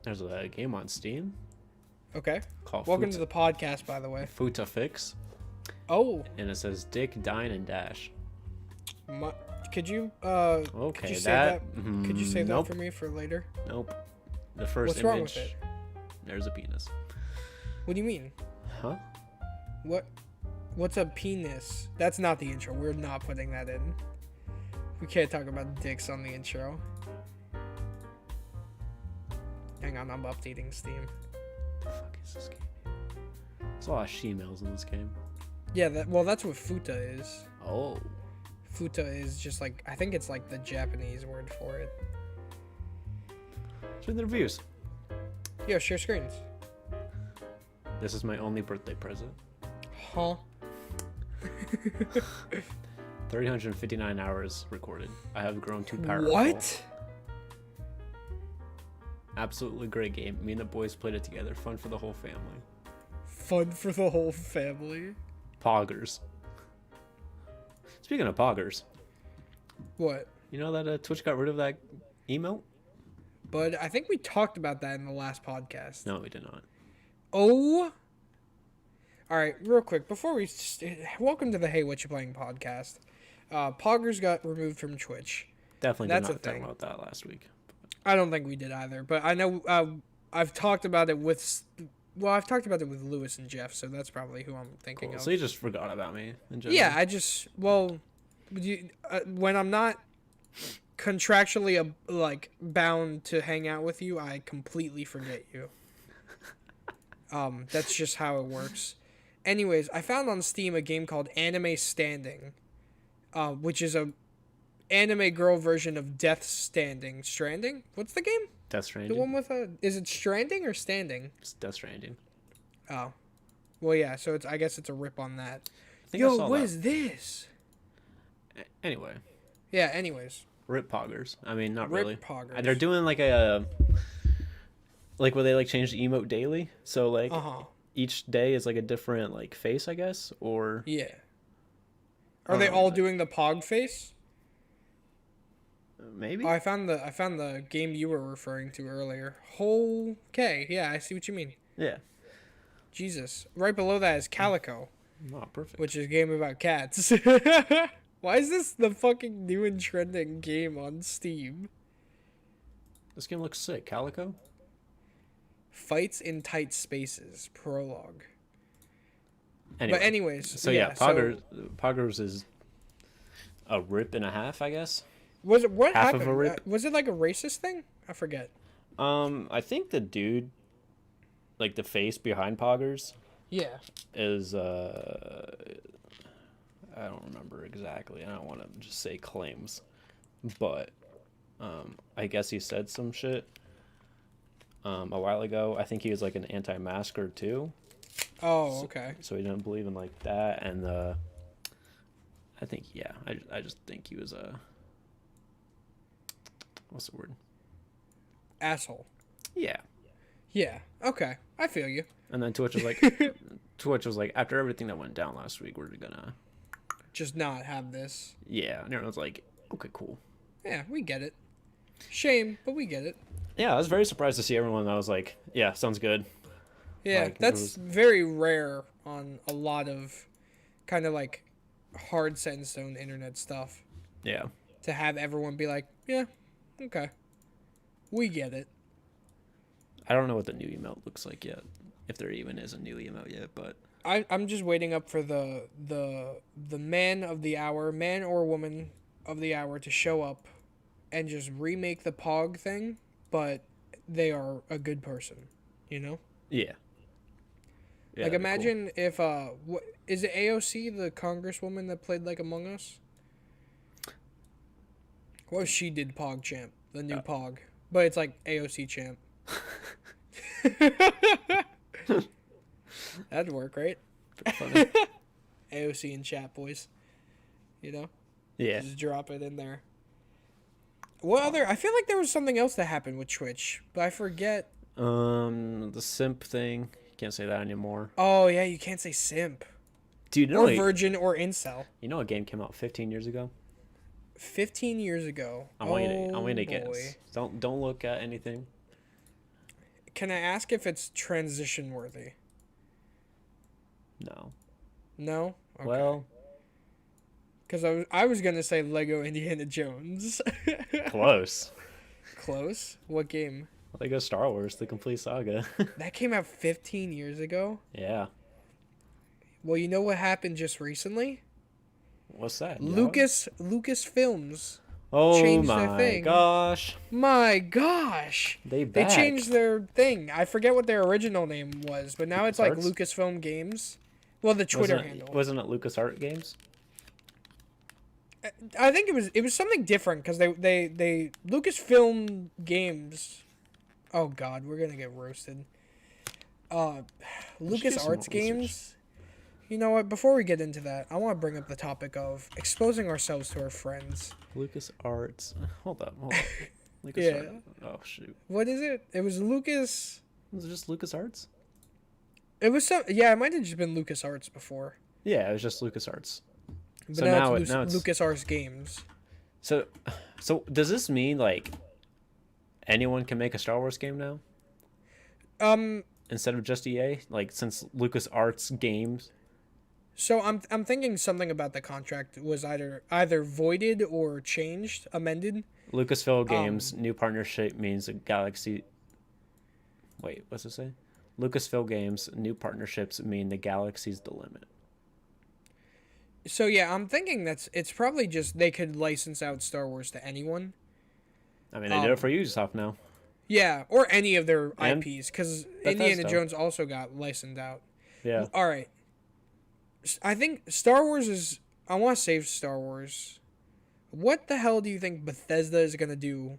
There's a game on Steam Okay. called Welcome to the podcast, by the way. Futa Fix, Oh, and it says Dick, Dine, and Dash. my, could you Okay, could you save that? Could you save nope. that for me for later? Nope. The first What's image, wrong with it? there's a penis. What do you mean? Huh? What's a penis? That's not the intro. We're not putting that in. We can't talk about dicks on the intro. Hang on, I'm updating Steam. The fuck is this game? There's a lot of she-males in this game. Yeah, that's what futa is. Oh. Futa is just like, I think it's like the Japanese word for it. Show the reviews. Yo, share screens. This is my only birthday present. Huh? 359 hours recorded. I have grown too powerful. What? Absolutely great game. Me and the boys played it together. Fun for the whole family. Fun for the whole family. Poggers. Speaking of poggers, What? you know that Twitch got rid of that emote? But I think we talked about that in the last podcast. No, we did not. Oh. All right, real quick before we welcome to the Hey What You Playing podcast. Poggers got removed from Twitch. Definitely That's did a not talk thing. about that last week. I don't think we did either, but I know I've talked about it with Lewis and Jeff, so that's probably who I'm thinking Cool. of. So you just forgot about me in general. Yeah, when I'm not contractually bound to hang out with you, I completely forget you. That's just how it works. Anyways, I found on Steam a game called Anime Standing, which is a anime girl version of Death Standing. Stranding? What's the game? Death Stranding. The one with is it Stranding or Standing? It's Death Stranding. Oh. Well, yeah, so I guess it's a rip on that. I think I Yo, saw what that. is this? Anyway, Yeah, anyways. rip poggers. I mean, not Rip really. poggers. They're doing like a like where they like change the emote daily. So like Uh-huh. each day is like a different like face, I guess, or Yeah. Are they all doing the pog face? maybe. Oh, I found the game you were referring to earlier. Okay, yeah, I see what you mean. Yeah. Jesus. Right below that is Calico, Oh, perfect. which is a game about cats. Why is this the fucking new and trending game on Steam? This game looks sick. Calico. Fights in Tight Spaces, prologue. Anyway. But anyways, So yeah, Poggers is a rip and a half, I guess. Was it what half of happened? a rip? Was it like a racist thing? I forget. I think the dude, like the face behind Poggers, Yeah. is I don't remember exactly. I don't want to just say claims, but I guess he said some shit a while ago. I think he was like an anti-masker too. Oh, okay. So he didn't believe in like that, and I think I just think he was a what's the word? Asshole. Yeah. Yeah. Okay. I feel you. And then Twitch was like, after everything that went down last week, we're gonna Just not have this. and everyone's like, okay, cool. Yeah, we get it. Shame, but we get it. Yeah, I was very surprised to see everyone that was like, yeah, sounds good. Yeah, Like, it that's was- very rare on a lot of kind of like hard set in stone internet stuff. Yeah. To have everyone be like, yeah, okay. We get it. I don't know what the new emote looks like yet, if there even is a new emote yet, but I'm just waiting up for the man of the hour, man or woman of the hour to show up and just remake the Pog thing, but they are a good person, you know? yeah. Yeah, like that'd be cool. imagine if is it AOC, the congresswoman that played like Among Us? What if she did Pog Champ, the new Pog, but it's like AOC Champ. That'd work, right? Funny. AOC and chat boys, you know? Yeah. Just drop it in there. What other? I feel like there was something else that happened with Twitch, but I forget. The simp thing. Can't say that anymore. Oh yeah, you can't say simp Dude, you or know, virgin or incel. you know a game came out 15 years ago? 15 years ago. I want you to boy. guess. Don't look at anything. Can I ask if it's transition worthy? No. No. Okay. Well, Because I was gonna say Lego Indiana Jones. close. Close. What game? Lego Star Wars: The Complete Saga. That came out 15 years ago. Yeah. Well, you know what happened just recently? What's that? Lucasfilms Oh changed their my thing. gosh. My gosh. They They back. changed their thing. I forget what their original name was, but now it's like LucasArts? Lucasfilm Games. Well, the Twitter handle. Wasn't it LucasArts Games? I think it was something different because they Lucasfilm Games. Oh God, we're gonna get roasted. LucasArts Games. You know what? Before we get into that, I want to bring up the topic of exposing ourselves to our friends. LucasArts. Hold up. LucasArts. Yeah. Oh shoot. What is it? It was Lucas. Was it just LucasArts? It was some. Yeah, it might have just been LucasArts before. Yeah, it was just LucasArts. But So now, now it's LucasArts Games. So does this mean like anyone can make a Star Wars game now instead of just EA? Like since LucasArts Games. So I'm thinking something about the contract was either voided or changed, amended. Lucasfilm Games new partnership means a galaxy. Wait, what's it say? Lucasfilm Games new partnerships mean the galaxy's the limit. So yeah, I'm thinking it's probably just they could license out Star Wars to anyone. I mean, they did it for Ubisoft now. Yeah, or any of their And IPs, because Bethesda. Indiana Jones also got licensed out. Yeah. All right. I think Star Wars is. I want to save Star Wars. What the hell do you think Bethesda is gonna do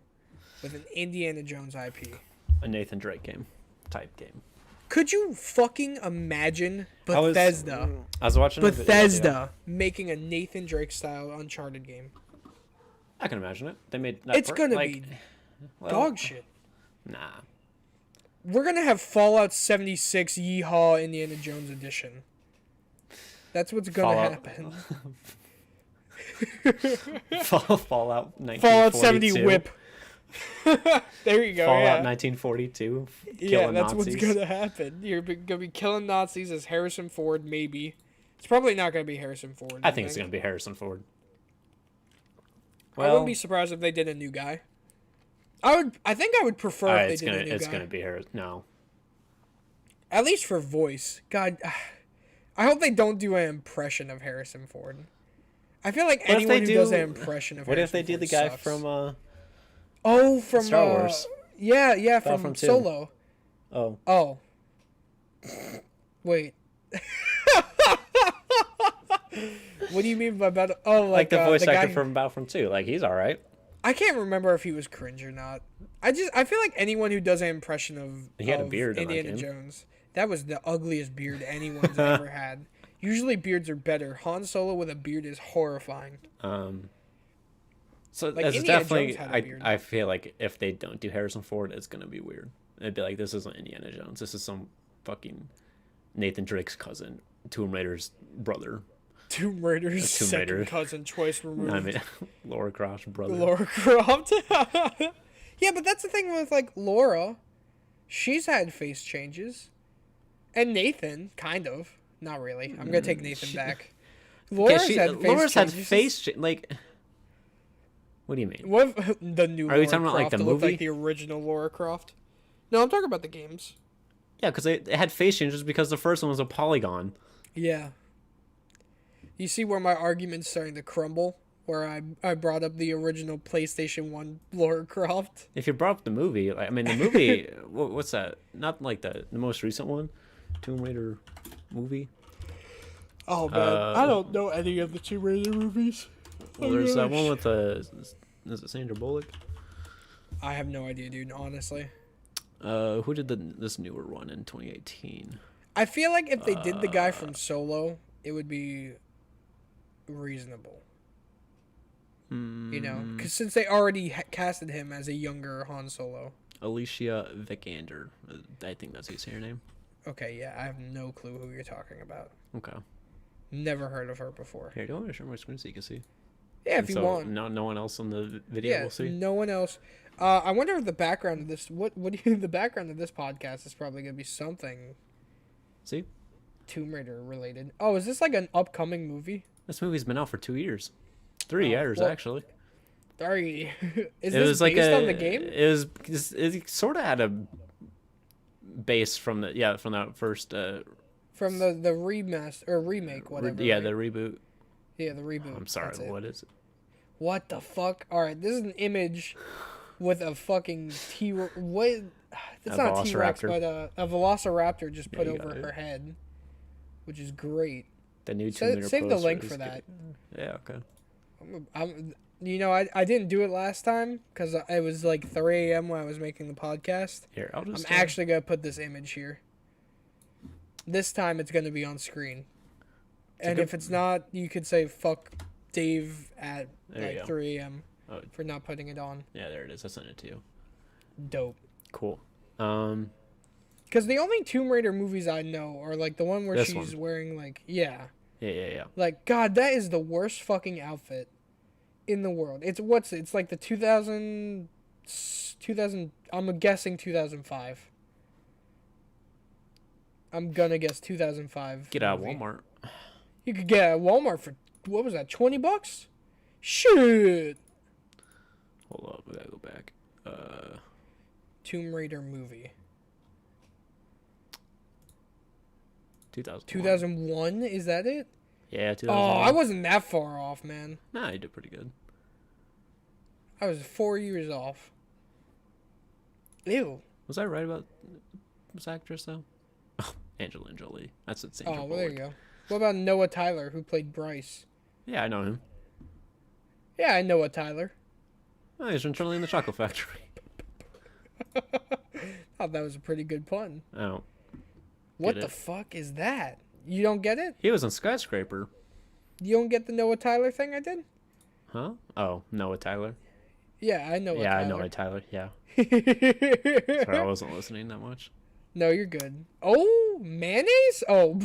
with an Indiana Jones IP? A Nathan Drake type game. Could you fucking imagine Bethesda? I was watching Bethesda making a Nathan Drake style Uncharted game. I can imagine it. They made that It's gonna be dog shit. Nah. We're gonna have Fallout 76 Yeehaw Indiana Jones edition. That's what's gonna happen. Fallout 1942. Fallout 70 whip. There you go. Fallout yeah. 1942. Yeah, that's Nazis. what's gonna happen. You're gonna be killing Nazis as Harrison Ford, maybe. It's probably not gonna be Harrison Ford. I think it's gonna be Harrison Ford. I wouldn't be surprised if they did a new guy. I think I would prefer if they did a new guy. It's gonna be Harrison. No. At least for voice. God, I hope they don't do an impression of Harrison Ford. I feel like anyone who does an impression of What Harrison if they do Ford the guy sucks. from from Star Wars? Yeah, from Battlefront 2. Solo. Oh. Oh. Wait. What do you mean by battle? Oh, Like the voice the actor guy... from Battlefront 2. Like he's all right. I can't remember if he was cringe or not. I feel like anyone who does an impression of He had a beard in that Indiana game. Jones, that was the ugliest beard anyone's ever had. Usually beards are better. Han Solo with a beard is horrifying. So Like, it's Indiana definitely. Jones had a beard. I feel like if they don't do Harrison Ford, it's gonna be weird. It'd be like this isn't Indiana Jones. This is some fucking Nathan Drake's cousin, Tomb Raider's brother. Tomb Raider's Tomb second Raider. cousin, twice removed. I mean, Laura Croft's brother. Laura Croft. Yeah, but that's the thing with like Laura. She's had face changes, and Nathan, kind of. Not really. I'm gonna take Nathan back. Laura's had face changes. Like. What do you mean? What if the new Are Laura you talking about, like, Croft the looked movie? like the original Laura Croft? No, I'm talking about the games. Yeah, because they had face changes because the first one was a polygon. Yeah. You see where my argument's starting to crumble? Where I brought up the original PlayStation 1 Laura Croft? If you brought up the movie, like, I mean, the movie, what's that? Not like the most recent one, Tomb Raider movie. Oh, man. I don't know any of the Tomb Raider movies. Well, there's that one with is it Sandra Bullock? I have no idea, dude, honestly. Who did this newer one in 2018? I feel like if they did the guy from Solo, it would be reasonable. You know? Because since they already casted him as a younger Han Solo. Alicia Vikander. I think that's how you say her name. Okay, yeah, I have no clue who you're talking about. Okay. Never heard of her before. Here, do you want me to share my screen so you can see? Yeah, if you so want. No one else on the video Yeah, will see. no one else. I wonder if the background of this the background of this podcast is probably gonna be something See, Tomb Raider related. Oh, is this like an upcoming movie? this movie's been out for 2 years, 3 years well, actually. Sorry, is It this was like based a, on the game? it sort of had a base from that first From the remaster or remake, whatever. yeah, right? the reboot. Yeah, the reboot. I'm sorry, That's it. what is it? What the fuck? All right, this is an image with a fucking what? It's A not a T-Rex, velociraptor. but a velociraptor just put you over got it. her head, which is great. The new Tomb Raider Save the poster link is for that. good. Yeah, okay. I didn't do it last time because it was like 3 a.m. when I was making the podcast. Here, I'll just. I'm actually gonna put this image here. This time it's gonna be on screen, and if it's not, you could say "fuck Dave" at There you like go. 3 a.m. Oh. for not putting it on. Yeah, there it is. I sent it to you. Dope. Cool. Because the only Tomb Raider movies I know are like the one where This she's one. wearing like yeah. Yeah. Like, God, that is the worst fucking outfit in the world. It's like the 2000, I'm guessing 2005. I'm gonna guess 2005. Get out of movie. Walmart. You could get at Walmart for, what was that, $20? Shit! Hold up, we gotta go back. Tomb Raider movie. 2001. 2001, is that it? Yeah, Oh, 2001. I wasn't that far off, man. Nah, you did pretty good. I was 4 years off. Ew. Was I right about this actress though? Oh, Angelina Jolie. That's the same. Oh, well, there you go. What about Noah Tyler, who played Bryce? Yeah, I know him. Yeah, I know Noah Tyler. Oh, he's from Charlie and the Chocolate Factory. Thought that was a pretty good pun. Oh, What Get the it. fuck is that? You don't get it? he was in Skyscraper. You don't get the Noah Tyler thing I did? Huh? Oh, Noah Tyler. Yeah, I know. Yeah, I know Tyler. Yeah. Tyler. Sorry, I wasn't listening that much. No, you're good. Oh, mayonnaise? Oh,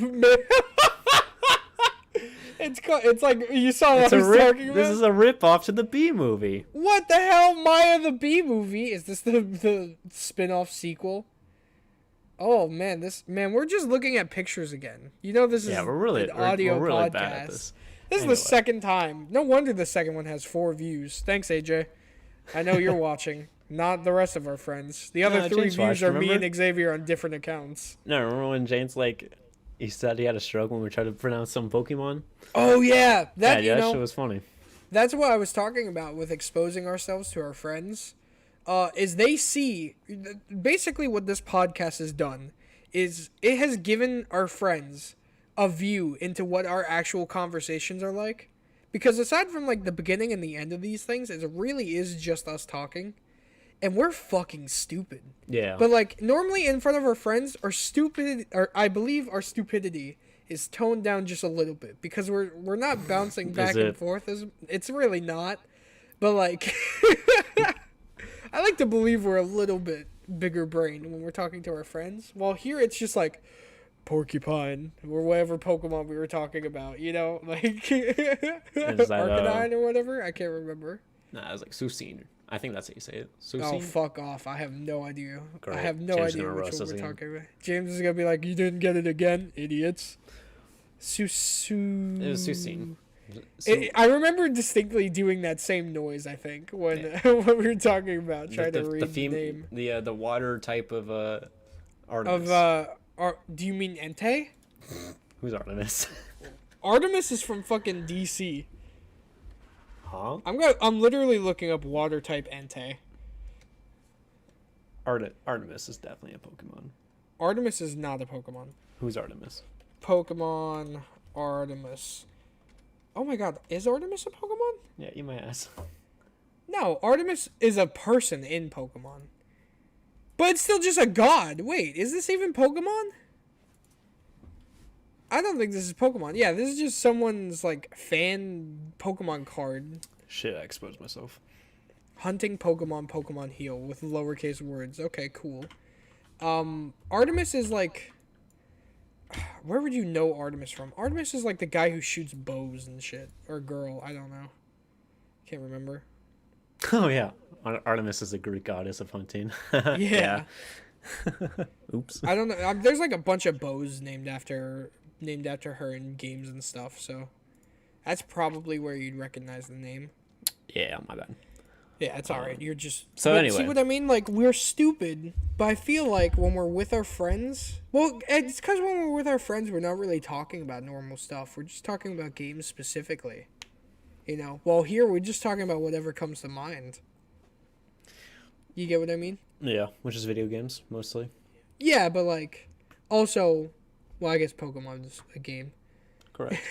it's like you saw what It's I a was rip. talking about. This is a rip off to the B movie. What the hell, Maya the Bee movie? Is this the spin-off sequel? Oh man, we're just looking at pictures again. You know this is Yeah, we're really an audio we're really podcast. bad at this. This Anyway. is the second time. No wonder the second one has 4 views. Thanks, AJ. I know you're watching. Not the rest of our friends. The other No, 3 James views watched, are me remember? and Xavier on different accounts. No, remember when James he said he had a stroke when we tried to pronounce some Pokemon? Oh yeah, that Yeah, you that know. shit was funny. That's what I was talking about with exposing ourselves to our friends. Is they see basically what this podcast has done is it has given our friends a view into what our actual conversations are like. Because aside from like the beginning and the end of these things, it really is just us talking. And we're fucking stupid. Yeah. But like normally in front of our friends, I believe our stupidity is toned down just a little bit because we're not bouncing back and forth as it's really not. But like I like to believe we're a little bit bigger brain when we're talking to our friends. While here it's just like Porcupine or whatever Pokemon we were talking about, you know, like Arcanine or whatever. I can't remember. Nah, it was like Susine. I think that's how you say it. Oh, Susine. fuck off. I have no idea. Great. I have no James is idea gonna which roast one us we're again. talking about. James is going to be like, you didn't get it again, idiots. It was Susine. I remember distinctly doing that same noise, I think, when when we were talking about trying to read the name. The water type of Artemis. Do you mean Entei? Who's Artemis? Artemis is from fucking DC. Huh? I'm literally looking up water type Entei. Artemis is definitely a Pokemon. Artemis is not a Pokemon. Who's Artemis? Pokemon Artemis. Oh my god, is Artemis a Pokemon? Yeah, eat my ass. No, Artemis is a person in Pokemon. But it's still just a god. Wait, is this even Pokemon? I don't think this is Pokemon. Yeah, this is just someone's, like, fan Pokemon card. Shit, I exposed myself. Hunting Pokemon heal with lowercase words. Okay, cool. Artemis is, like... Where would you know Artemis from? Artemis is, like, the guy who shoots bows and shit. Or girl, I don't know. Can't remember. Oh yeah, Artemis is the Greek goddess of hunting. Yeah. Yeah. Oops. I don't know. There's like a bunch of bows named after her in games and stuff. So that's probably where you'd recognize the name. Yeah, my bad. Yeah, it's all right. You're just. So But anyway. see what I mean? Like we're stupid, but I feel like when we're with our friends, well, it's because when we're with our friends, we're not really talking about normal stuff. We're just talking about games specifically. You know. Well, here we're just talking about whatever comes to mind. You get what I mean? Yeah, which is video games mostly. Yeah, but like, also, well, I guess Pokemon's a game. Correct.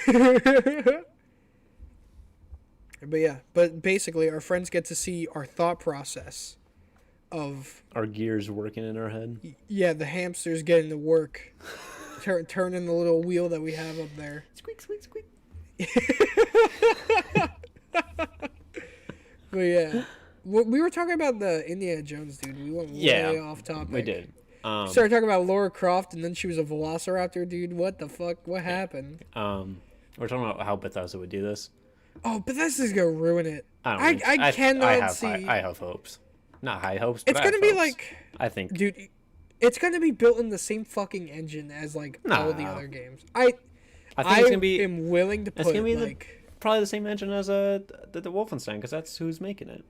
But yeah, but basically, our friends get to see our thought process of Our gears working in our head. yeah, the hamsters getting to work, turning the little wheel that we have up there. Squeak, squeak, squeak. But yeah, we were talking about the Indiana Jones dude. We went way off topic. We did. Started talking about Laura Croft, and then she was a Velociraptor, dude. What the fuck? What happened? We're talking about how Bethesda would do this. Oh, Bethesda's gonna ruin it. I cannot see. I have hopes. Not high hopes. But It's I gonna have be hopes. like, I think. dude, it's gonna be built in the same fucking engine as like all the Nah. other games. I think I it's gonna be. am willing to It's put gonna be like probably the same engine as the Wolfenstein, because that's who's making it.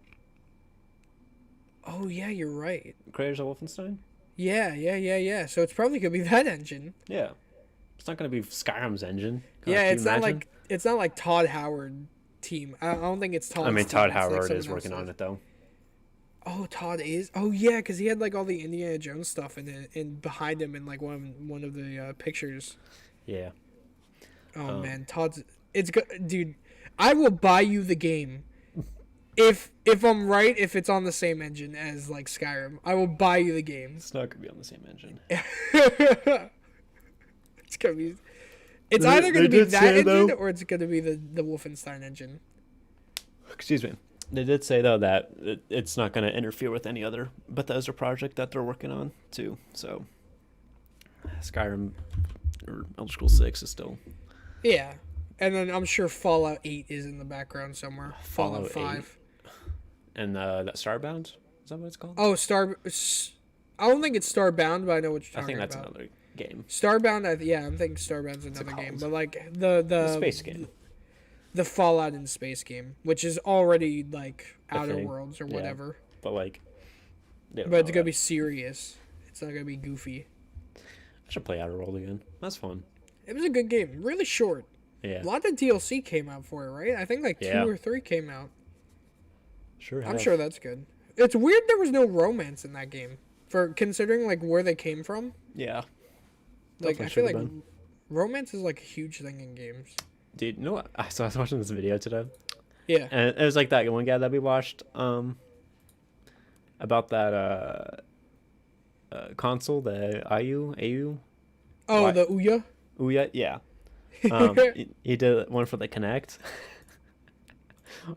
oh yeah, you're right. Creators of Wolfenstein. Yeah. So it's probably gonna be that engine. Yeah. It's not gonna be Skyrim's engine. Yeah, Can you it's not imagine? like Todd Howard team. I don't think it's Todd. I mean, Todd Howard is working on it though. Oh, Todd is. Oh yeah, because he had like all the Indiana Jones stuff in behind him in like one of the pictures. Yeah. Oh man, Todd's. It's good, dude. I will buy you the game. If I'm right, if it's on the same engine as like Skyrim, I will buy you the game. It's not gonna be on the same engine. It's gonna be. It's They- either gonna they be did that say, engine though- or it's gonna be the Wolfenstein engine. Excuse me. They did say though that it's not going to interfere with any other Bethesda project that they're working on too. So Skyrim or Elder Scrolls 6 is still Yeah, and then I'm sure Fallout 8 is in the background somewhere. Fallout Fallout 5. and that Starbound, is that what it's called? Oh, I don't think it's Starbound, but I know what you're I talking think that's about. another game. Starbound, I'm thinking Starbound's another game, called? but like the Space game. the Fallout in space game, which is already like A Outer thing. Worlds or Yeah. whatever. But like But it's gonna be serious. It's not gonna be goofy. I should play Outer World again. That's fun. It was a good game, really short. Yeah. A lot of DLC came out for it, right? I think like Yeah. 2 or 3 came out. Sure. I'm have. sure that's good. It's weird there was no romance in that game, for considering like where they came from. Yeah. Like Definitely I feel like should've been. romance is like a huge thing in games. Dude, you know what? So I was watching this video today. Yeah. And it was like that one guy that we watched about that console, the AU. Oh, Why- the Ouya. Ouya, yeah. He did one for the Kinect.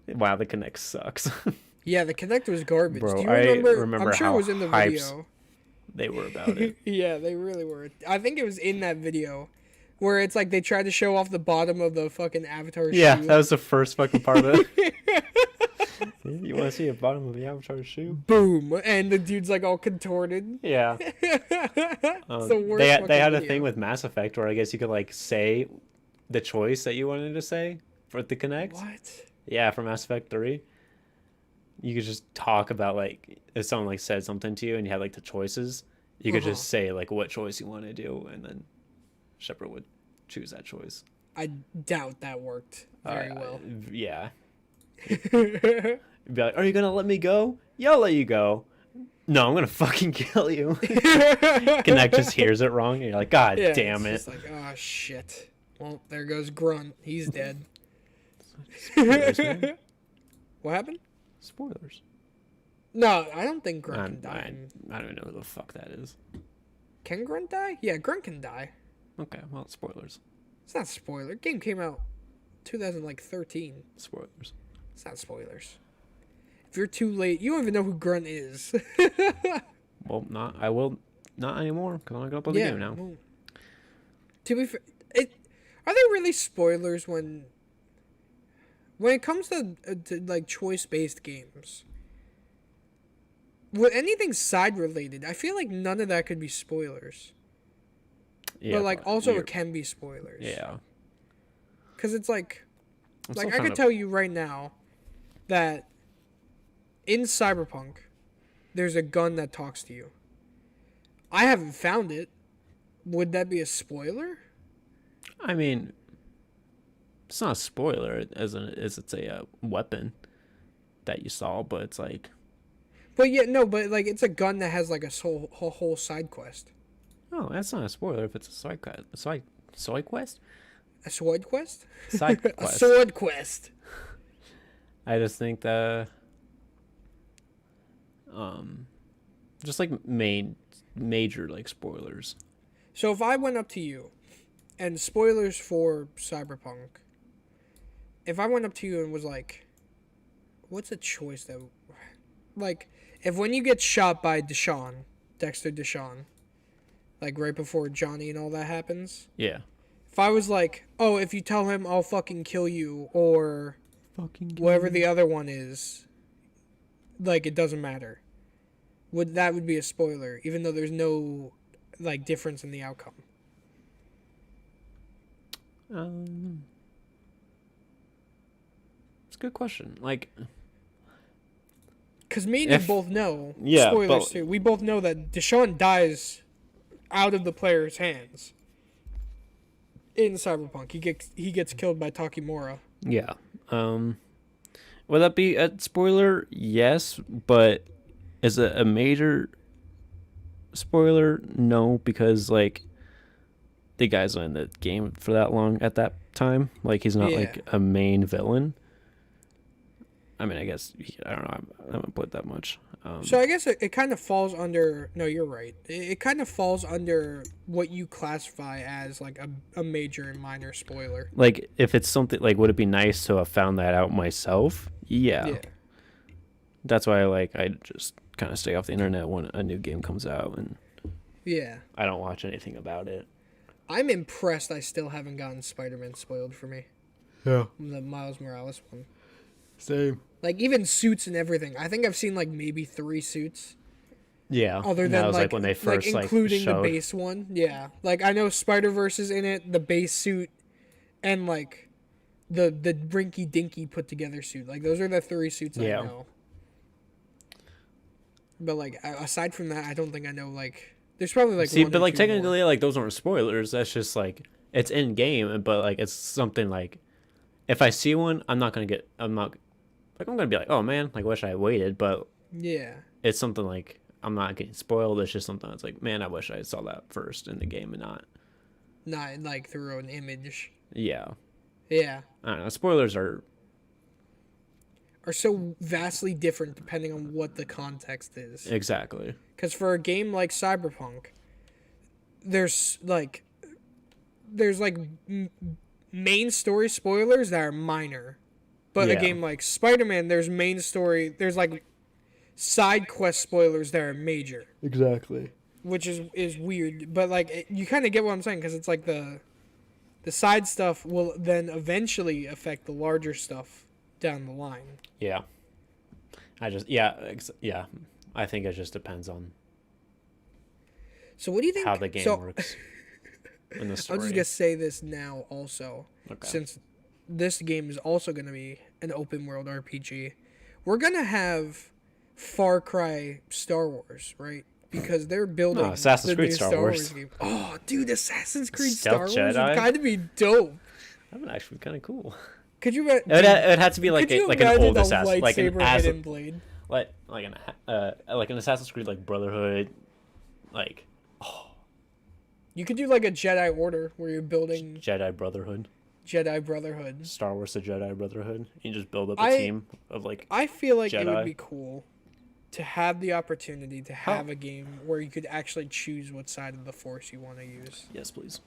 Wow, the Kinect sucks. Yeah, the Kinect was garbage. Bro, Do you I remember? remember I'm sure how it was in the hyped video. They were about it. Yeah, they really were. I think it was in that video where it's like they tried to show off the bottom of the fucking Avatar Yeah, shoe. that was the first fucking part of it. You want to see the bottom of the Avatar shoe? Boom, and the dude's like all contorted. Yeah. It's the worst. They had fucking a video. thing with Mass Effect where I guess you could like say the choice that you wanted to say for the Kinect. What? Yeah, for Mass Effect 3. You could just talk about like if someone like said something to you and you had like the choices, you could just say like what choice you want to do and then Shepard would choose that choice. I doubt that worked very well. Yeah. You'd be like, "Are you gonna let me go? Yeah, I'll let you go." No, I'm gonna fucking kill you. Kinect just hears it wrong, and you're like, God Yeah, damn it. it's just like, oh shit. Well, there goes Grunt. He's dead. Spoilers, man. What happened? Spoilers. No, I don't think Grunt can die. I don't know who the fuck that is. Can Grunt die? Yeah, Grunt can die. Okay, well, spoilers. It's not spoiler. Game came out 2013. Spoilers. It's not spoilers. If you're too late, you don't even know who Grunt is. Well, not anymore, because I'm not gonna play the game now. well, to be fair, are they really spoilers when it comes to like choice-based games? with anything side related, I feel like none of that could be spoilers. Yeah, But like also you're- it can be spoilers. yeah. Cuz it's like I'm like still I trying could tell you right now that in Cyberpunk there's a gun that talks to you. I haven't found it. Would that be a spoiler? I mean, it's not a spoiler as it's a weapon that you saw, but it's like, But yeah, no, but like it's a gun that has like a whole side quest. oh, that's not a spoiler if it's a side quest. Side quest? A sword quest? Side A quest. sword quest. I just think that, just like major like spoilers. So if I went up to you, and spoilers for Cyberpunk, if I went up to you and was like, what's a choice that, like, if when you get shot by Dexter Deshawn, like right before Johnny and all that happens, Yeah. if I was like, oh, if you tell him I'll fucking kill you, or Fucking whatever the other one is, like, it doesn't matter. That would be a spoiler, even though there's no, like, difference in the outcome. It's a good question. Like, Because me and you both know, Yeah, spoilers but- too, we both know that Deshaun dies out of the player's hands in Cyberpunk. He gets killed by Takimura. yeah. Would that be a spoiler? Yes, but is it a major spoiler? No, because like the guy's not in the game for that long at that time. Like he's not Yeah. like a main villain. I mean, I guess I don't know. I haven't put that much. So I guess it kind of falls under. No, you're right. It kind of falls under what you classify as like a major and minor spoiler. Like if it's something like, would it be nice to have found that out myself? Yeah. That's why I just kind of stay off the internet when a new game comes out, and Yeah. I don't watch anything about it. I'm impressed I still haven't gotten Spider-Man spoiled for me. Yeah. The Miles Morales one. Same. Like even suits and everything. I think I've seen like maybe 3 suits. Yeah. Other And that than was like when they first including the showed. base one. Yeah. Like I know Spider-Verse is in it, the base suit, and like the rinky dinky put together suit. Like those are the 3 suits I know. But like aside from that, I don't think I know like there's probably like See, one but or like 2 technically, more. like those aren't spoilers. That's just like it's in game, but like it's something like if I see one, I'm not gonna be like, oh man, like wish I had waited. But Yeah. it's something like I'm not getting spoiled. It's just something that's like, man, I wish I saw that first in the game and not. Not like through an image. Yeah. Yeah. I don't know. Spoilers are So vastly different depending on what the context is. exactly. Because for a game like Cyberpunk, there's main story spoilers that are minor, but a Yeah. game like Spider-Man, there's like side quest spoilers that are major, Exactly. which is weird. But like you kind of get what I'm saying because it's like the side stuff will then eventually affect the larger stuff down the line. Yeah. I think it just depends on So what do you think? how the game so, works in the I'm story. just gonna say this now also, Okay. since this game is also gonna be an open world RPG. We're gonna have Far Cry Star Wars, right? Because they're building Assassin's the Creed new Star Wars. game. Oh, dude, Assassin's Creed Stealth Star Wars Jedi? would kind of be dope. That would actually be kind of cool. Could you? It would have to be like could you an imagine old a assassin, like an lightsaber hidden blade? like an Assassin's Creed like Brotherhood, like You could do like a Jedi Order where you're building Jedi Brotherhood, Jedi Brotherhood. Star Wars: The Jedi Brotherhood. You just build up a I- team of like. I feel like it Jedi. would be cool to have the opportunity to have a game where you could actually choose what side of the Force you want to use. Yes, please.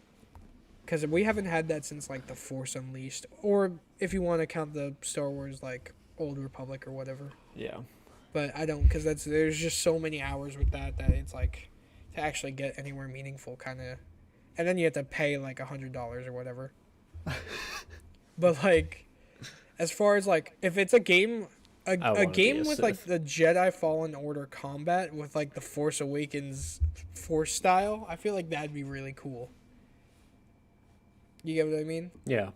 Because we haven't had that since like the Force Unleashed, or if you want to count the Star Wars like Old Republic or whatever. Yeah. But I don't, because there's just so many hours with that it's like to actually get anywhere meaningful, kind of, and then you have to pay like $100 or whatever. But like, as far as like if it's a game I a want to be game a with like Sith. the Jedi Fallen Order combat with like the Force Awakens Force style. I feel like that'd be really cool. You get what I mean? Yeah.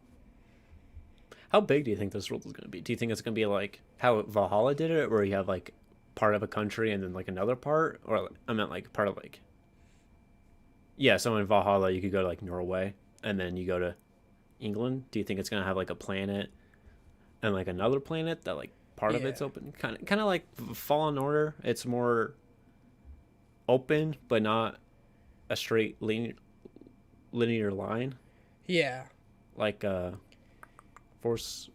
How big do you think this world is going to be? Do you think it's going to be like how Valhalla did it, where you have like part of a country and then like another part, or I meant like part of like yeah. So in Valhalla, you could go to like Norway, and then you go to England. Do you think it's going to have like a planet and like another planet that like part of it's Yeah. open, kind of like Fallen Order? It's more open, but not a straight linear line Yeah. like Force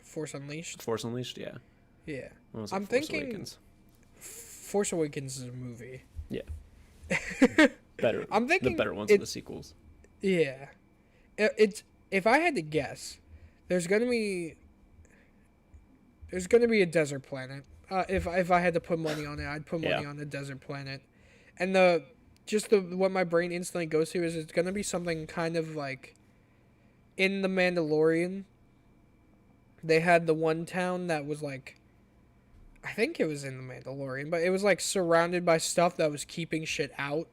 Force Unleashed. Force Unleashed. Yeah, Yeah. what was it? I'm Force thinking Awakens. Force Awakens is a movie. Yeah. Better. I'm The thinking better ones are the sequels. Yeah. It's if I had to guess, there's gonna be a desert planet. If I had to put money on it, I'd put money Yeah. on a desert planet, and what my brain instantly goes to is it's gonna be something kind of like in the Mandalorian. They had the one town that was like, I think it was in the Mandalorian, but it was like surrounded by stuff that was keeping shit out.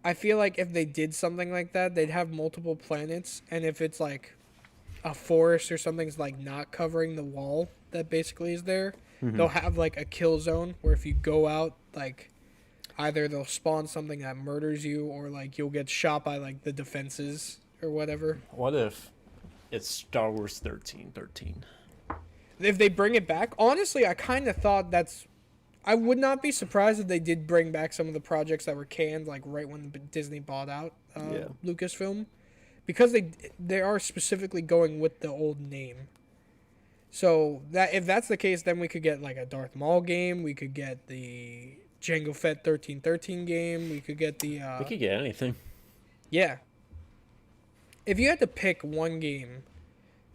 I feel like if they did something like that, they'd have multiple planets, and if it's like a forest or something's like not covering the wall that basically is there, they'll have like a kill zone where if you go out, like either they'll spawn something that murders you or like you'll get shot by like the defenses or whatever. What if it's Star Wars 1313? If they bring it back, honestly, I kind of thought I would not be surprised if they did bring back some of the projects that were canned, like right when Disney bought out Lucasfilm, because they are specifically going with the old name. So that if that's the case, then we could get like a Darth Maul game. We could get the Jango Fett 1313 game. We could get the We could get anything. yeah. If you had to pick one game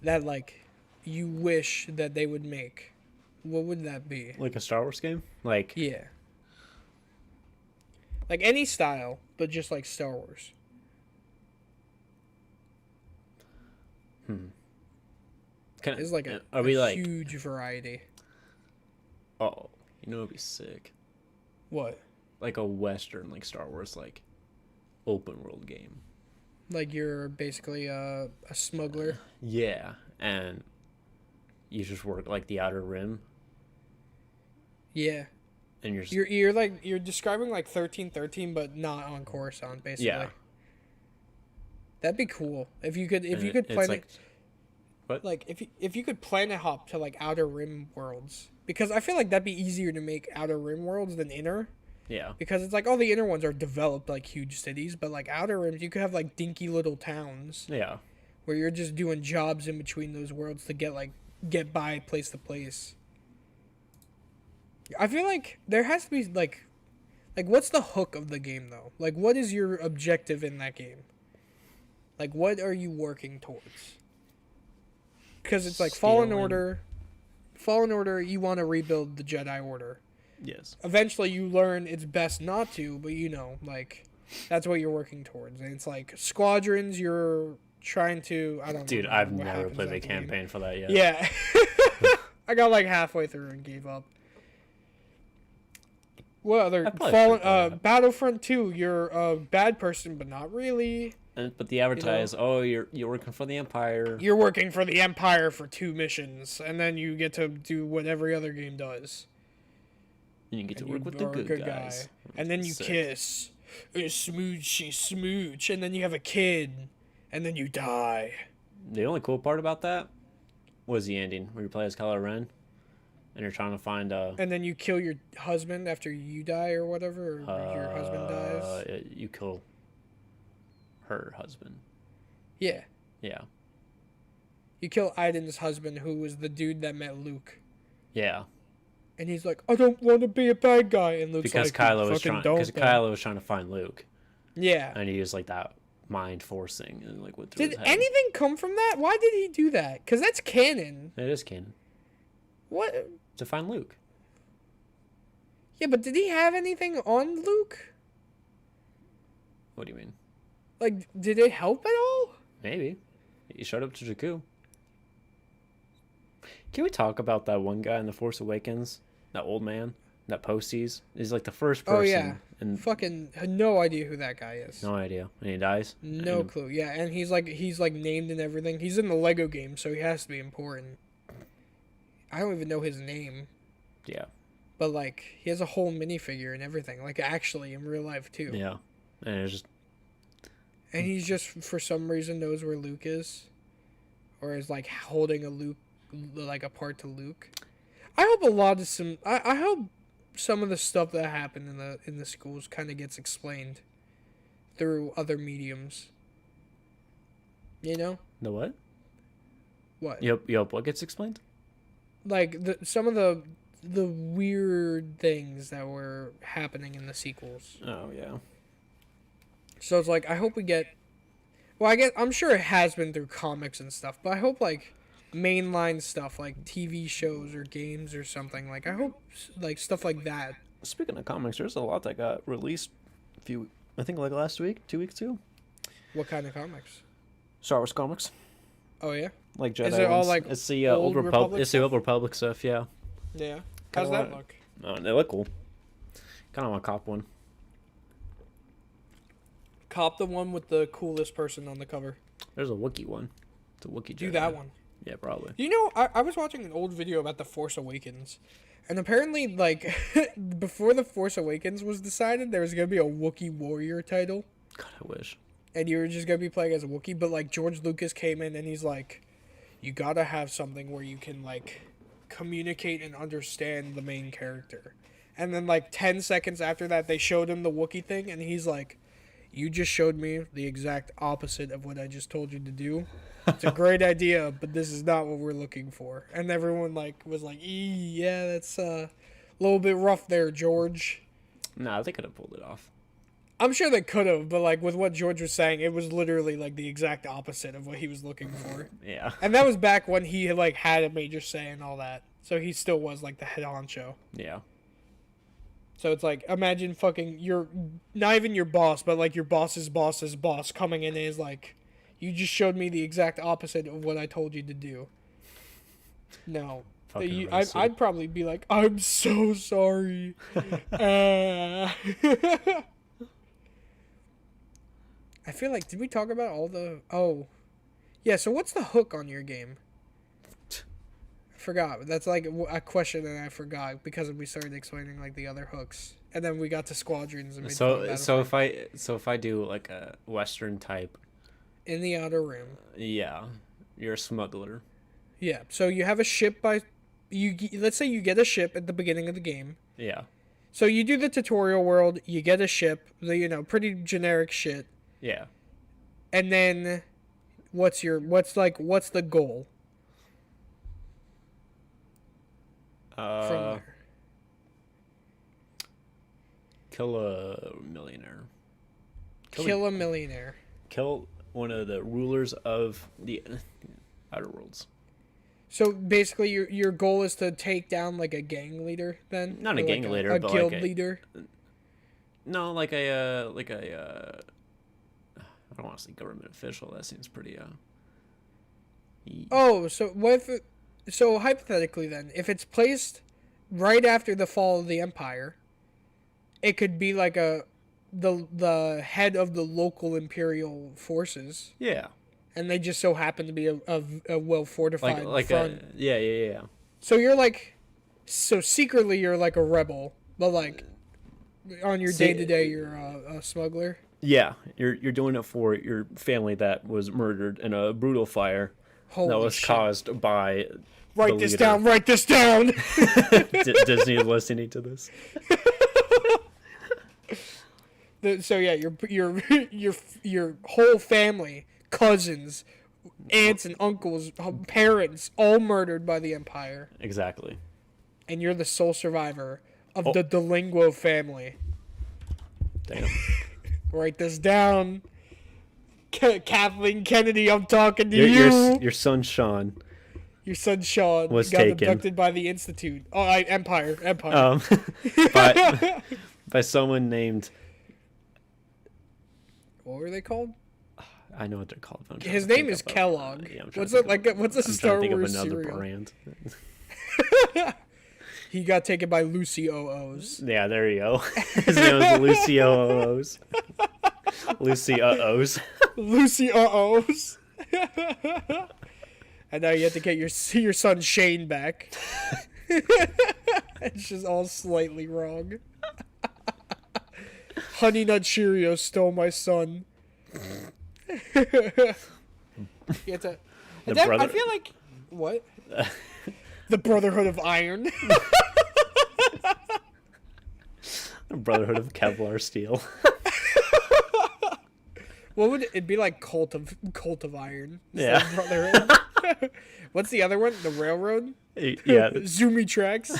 that like you wish that they would make, what would that be? Like a Star Wars game? Like, Yeah. Like any style, but just like Star Wars. kind It's like are we like, huge variety. oh, you know, it'd be sick. What? Like a Western, like Star Wars, like open world game. Like you're basically a smuggler. Yeah, and you just work like the Outer Rim, Yeah. and you're just, You're describing like 1313 but not on Coruscant basically. yeah. That'd be cool. If you could And plan it's it what? like if you could planet hop to like Outer Rim worlds, because I feel like that'd be easier to make Outer Rim worlds than Inner, Yeah, because it's like all the inner ones are developed like huge cities, but like Outer Rims you could have like dinky little towns yeah. where you're just doing jobs in between those worlds to get by place to place. I feel like there has to be like what's the hook of the game though? Like what is your objective in that game? Like what are you working towards? Because it's like Stealing. Fallen Order, you want to rebuild the Jedi Order. Yes. Eventually you learn it's best not to, but you know, like that's what you're working towards. And it's like Squadrons, you're trying to, I don't Dude, know. I've what never happens played at the the game. campaign for that yet. Yeah. I got like halfway through and gave up. What other I probably Fallen should play that. Battlefront 2, you're a bad person but not really. But the advertise, oh, you're working for the Empire. You're working for the Empire for 2 missions and then you get to do what every other game does. And you get to And work you with the are a good guys. And then you Sick. kiss. Smooch, and then you have a kid, and then you die. The only cool part about that was the ending, where you play as Kylo Ren, and you're trying to find And then you kill your husband after you die or whatever, or your husband dies. You kill her husband. Yeah. Yeah. You kill Aiden's husband, who was the dude that met Luke. Yeah. And he's like, I don't want to be a bad guy. And Luke's Because like, Kylo was trying. Because Kylo was trying to find Luke, Yeah. and he used like that mind forcing and like went through Did his head. anything come from that? Why did he do that? Because that's canon. It is canon What? to find Luke. Yeah, but did he have anything on Luke? What do you mean? Like, did it help at all? Maybe he showed up to Jakku. Can we talk about that one guy in The Force Awakens? That old man? That posties? He's like the first person. Oh yeah, And fucking had no idea who that guy is. no idea. And he dies? No And, clue. Yeah, and he's like named and everything. He's in the Lego game, so he has to be important. I don't even know his name, yeah. but like he has a whole minifigure and everything, like actually in real life too. Yeah. And it's just... And he's just for some reason knows where Luke is, or is like holding a part to Luke. I hope a lot of I hope some of the stuff that happened in the schools kind of gets explained through other mediums. You know? The what? What? Yep. What gets explained? Like some of the weird things that were happening in the sequels. Oh, yeah. So it's like I hope we get. Well, I'm sure it has been through comics and stuff, but I hope like mainline stuff like TV shows or games or something. Like I hope like stuff like that. Speaking of comics, there's a lot that got released I think like last week, 2 weeks ago. What kind of comics? Star Wars comics. Oh yeah. Like Jedi Is it all ones. like it's the Old Old Republic Republic? It's the stuff? Old Republic stuff, yeah. Yeah. Kinda How's that wanna- look? Oh, they look cool. Kind of want to cop one. Cop the one with the coolest person on the cover. There's a Wookiee one. It's a Wookiee Do Jedi. that one. Yeah, probably. You know, I was watching an old video about The Force Awakens, and apparently, like, before The Force Awakens was decided, there was going to be a Wookiee Warrior title, God, I wish. and you were just going to be playing as a Wookiee, but, like, George Lucas came in, and he's like, you gotta have something where you can, like, communicate and understand the main character. And then, like, 10 seconds after that, they showed him the Wookiee thing, and he's like, you just showed me the exact opposite of what I just told you to do. It's a great idea, but this is not what we're looking for. And everyone like was like, yeah, that's a little bit rough there, George. Nah, they could have pulled it off. I'm sure they could have, but like with what George was saying, it was literally like the exact opposite of what he was looking for. Yeah. And that was back when he like had a major say and all that. So he still was like the head honcho. Yeah. So it's like, imagine fucking you're not even your boss, but like your boss's boss's boss coming in and is like, you just showed me the exact opposite of what I told you to do. No. Fucking I'd probably be like, I'm so sorry. I feel like, did we talk about all the... Oh. Yeah, so what's the hook on your game? I forgot. That's like a question that I forgot because we started explaining like the other hooks. And then we got to squadrons. And So if I do like a Western type... In the Outer Rim. Yeah. You're a smuggler. Yeah, so you have a ship let's say you get a ship at the beginning of the game. Yeah. So you do the tutorial world, you get a ship, pretty generic shit. Yeah. And then what's the goal from there? Kill a millionaire. Kill a millionaire. Kill one of the rulers of the Outer Worlds. So basically your goal is to take down like a gang leader then? Not a Or gang like leader, a but guild like leader? No, like a I don't want to say government official. That seems pretty Oh, so what if so hypothetically then, if it's placed right after the fall of the Empire, it could be like the head of the local imperial forces, Yeah. and they just so happen to be a well fortified Like front. yeah. So you're like, so secretly you're like a rebel, but like on your day to day you're a smuggler. Yeah, you're doing it for your family that was murdered in a brutal fire that Holy was shit. caused by Write the this leader. down. Write this down. Disney is listening to this. So yeah, your whole family, cousins, aunts and uncles, parents, all murdered by the Empire, Exactly. and you're the sole survivor of the DeLinguo family. Damn. Write this down. Kathleen Kennedy, I'm talking to you. Your son Sean Your son Sean was got taken. abducted by the Institute. Oh, Empire. by someone named What were they called? I know what they're called. I'm trying His to name think is of a- Kellogg. Yeah, I'm trying What's to it think like? What's a I'm Star trying to think Wars of another cereal? brand. He got taken by Lucy O's. Yeah, there you go. His name was Lucio O's. Lucy O's. Lucy O's. And now you have to get your son Shane back. It's just all slightly wrong. Honey Nut Cheerios stole my son. You have to, I feel like what? The Brotherhood of Iron. Brotherhood of Kevlar Steel. What would it be like? Cult of Iron. Yeah. Brotherhood. What's the other one? The Railroad. Yeah. Zoomy Tracks.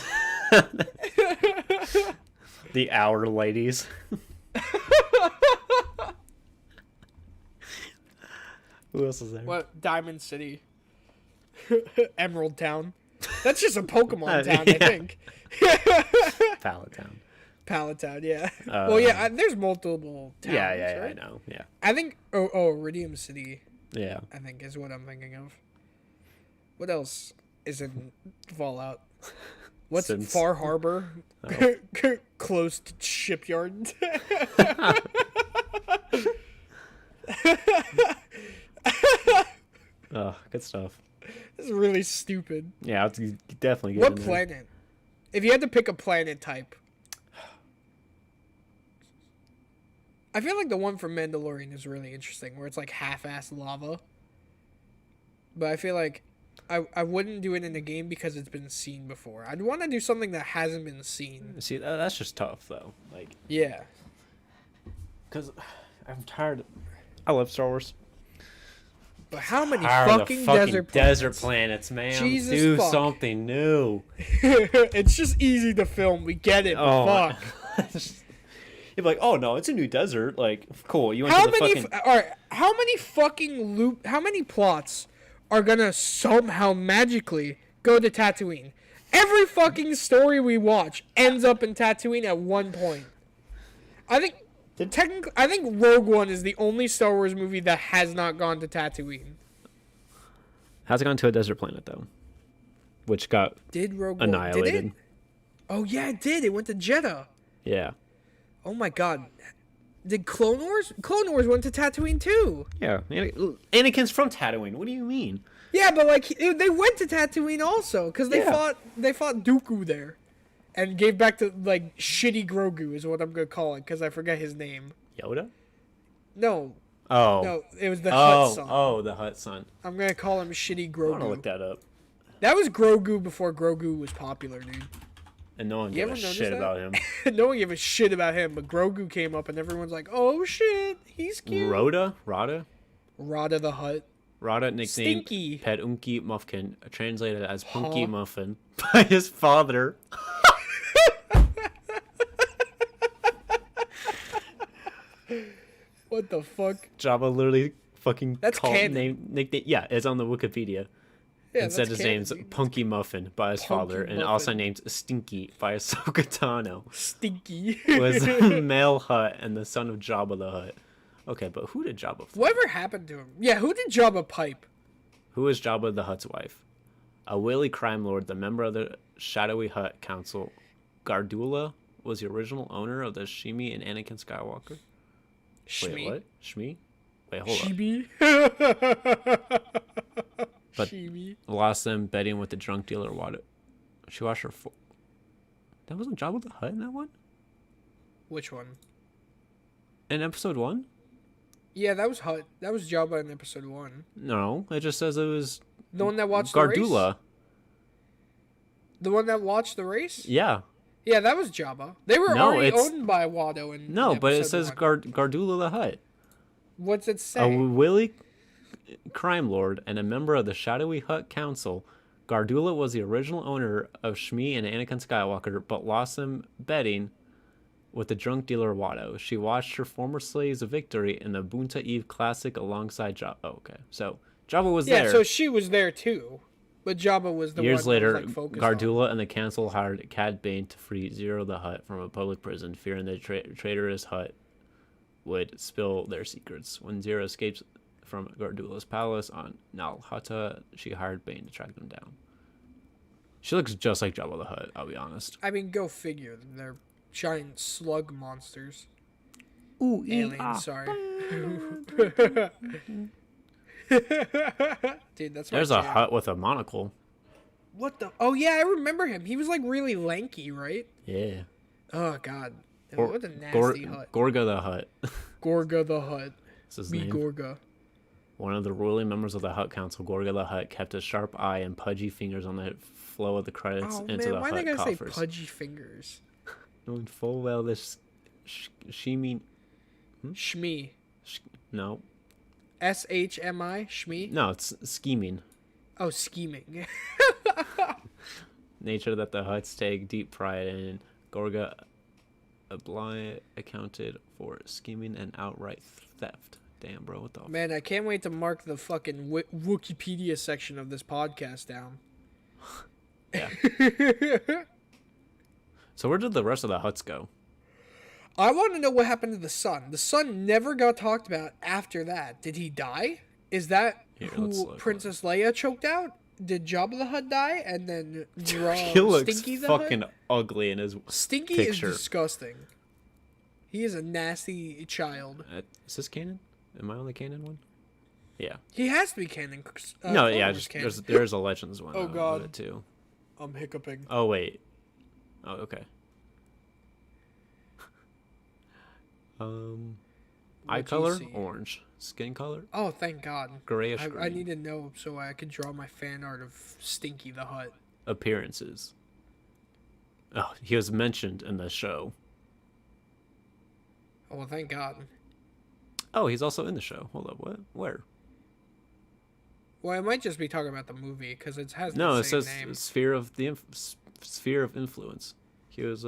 The Hour Ladies. Who else is there? What? Diamond City. Emerald Town. That's just a Pokemon town, I think. Pallet Town. Pallet Town, yeah. Well, yeah, there's multiple towns, Yeah, right? I know. Yeah. I think, Iridium City, Yeah. I think, is what I'm thinking of. What else is in Fallout? What's Sims. Far Harbor? Oh. Closed shipyard. Oh, good stuff. This is really stupid. Yeah, it's definitely good. What planet? If you had to pick a planet type, I feel like the one from Mandalorian is really interesting, where it's like half-assed lava. But I feel like I wouldn't do it in a game because it's been seen before. I'd want to do something that hasn't been seen. See, that's just tough though. Like, Yeah. because I'm tired. I love Star Wars. But how many Tired of fucking fucking desert planets, man. Jesus Do fuck. something new. It's just easy to film. We get it. Oh, Fuck. You're like, oh no, it's a new desert. Like, cool. You went How to the many? fucking. All right. How many fucking How many plots are gonna somehow magically go to Tatooine? Every fucking story we watch ends up in Tatooine at one point. I think. Technically, I think Rogue One is the only Star Wars movie that has not gone to Tatooine. How's it gone to a desert planet though? Which got Did Rogue annihilated. One? Did it? Oh yeah, it did. It went to Jeddah. Yeah. Oh my god. Did Clone Wars? Clone Wars went to Tatooine too. Yeah. Anakin's from Tatooine. What do you mean? Yeah, but like they went to Tatooine also because they Yeah. fought Dooku there, and gave back to like shitty Grogu is what I'm gonna call it because I forget his name. Yoda? No, Oh. no, it was the Hutt son. Oh, the Hutt son. I'm gonna call him shitty I want to Grogu. look that up. That was Grogu before Grogu was popular, dude. And no one You gave a ever noticed shit that? about him. No one gave a shit about him, but Grogu came up and everyone's like, "Oh shit, he's cute." Rada? Rada the Hutt. Rada, nicknamed Stinky. Punky Muffin, translated as Punky Muffin by his father. What the fuck? Jabba literally fucking That's canon. nickname. Yeah, it's on the Wikipedia. Yeah, And said his canon, name's dude. Punky Muffin by his father, and also Muffin. named Stinky by Ahsoka Tano. Stinky. Was a male Hutt and the son of Jabba the Hutt. Okay, but who did Jabba fuck? Whatever happened to him? Yeah, who did Jabba pipe? Who is Jabba the Hutt's wife? A wily crime lord, the member of the shadowy Hutt council, Gardula, was the original owner of the Shmi and Anakin Skywalker. Wait, what? Shmi? Wait, hold on. Chibi. But Chibi. lost them betting with the drunk dealer Wada. She watched her. That wasn't Jabba the Hutt in that one? Which one? In episode 1? Yeah, that was Hutt. That was Jabba in episode 1. No, it just says it was The one that watched the race? Gardula. The one that watched the race? Yeah. Yeah, that was Jabba. They were No, already it's- owned by Watto in No, but it episode says 1. Gardula the Hutt. What's it A say? wily crime lord and a member of the shadowy Hutt council, Gardula was the original owner of Shmi and Anakin Skywalker, but lost them betting with the drunk dealer Watto. She watched her former slaves' victory in the Bunta Eve Classic alongside Jabba. Oh, okay, so Jabba was Yeah, there. so she was there too. But Jabba was the Years one later, that was, like, focused on. Gardula and the council hired Cad Bane to free Zero the Hutt from a public prison, fearing the traitorous Hutt would spill their secrets. When Zero escapes from Gardula's palace on Nalhata, she hired Bane to track them down. She looks just like Jabba the Hutt, I'll be honest. I mean, go figure. They're giant slug monsters. Ooh, Aliens, sorry. Dude, that's my There's a jam. Hutt with a monocle. What the? Oh, yeah, I remember him. He was, like, really lanky, right? Yeah. Oh, God. What a nasty Hutt. Gorga the Hutt. Gorga the Hutt. That's his Me name. Gorga. One of the ruling members of the Hutt Council, Gorga the Hutt, kept a sharp eye and pudgy fingers on the flow of the credits Oh, into man, the why Hutt they gotta coffers. say pudgy fingers? Knowing full well this Shmi. Shmi. No. SHMI? Shmi? No, it's scheming. Oh, scheming. Nature that the Hutts take deep pride in. Gorga Ably accounted for scheming and outright theft. Damn, bro, what the Man, I can't wait to mark the fucking Wikipedia section of this podcast down. Yeah. So where did the rest of the Hutts go? I want to know what happened to the son. The son never got talked about after that. Did he die? Is that let's who look. Princess Leia choked out? Did Jabba the Hutt die? And then He looks Stinky the fucking Hutt? ugly in his Stinky picture. is disgusting. He is a nasty child. Is this canon? Am I on the canon one? Yeah. He has to be canon. No, yeah, Clone Wars just canon. there's a Legends one. Oh, God. with it too. I'm hiccuping. Oh wait. Oh okay. Eye What'd you color see? orange. Skin color Oh, thank God. grayish I green. need to know so I could draw my fan art of Stinky the Hutt. Appearances. Oh, he was mentioned in the show. Oh, well, thank God. Oh, he's also in the show. Hold up, what? Where? Well, I might just be talking about the movie because it has No, the it same says name. sphere of influence. He was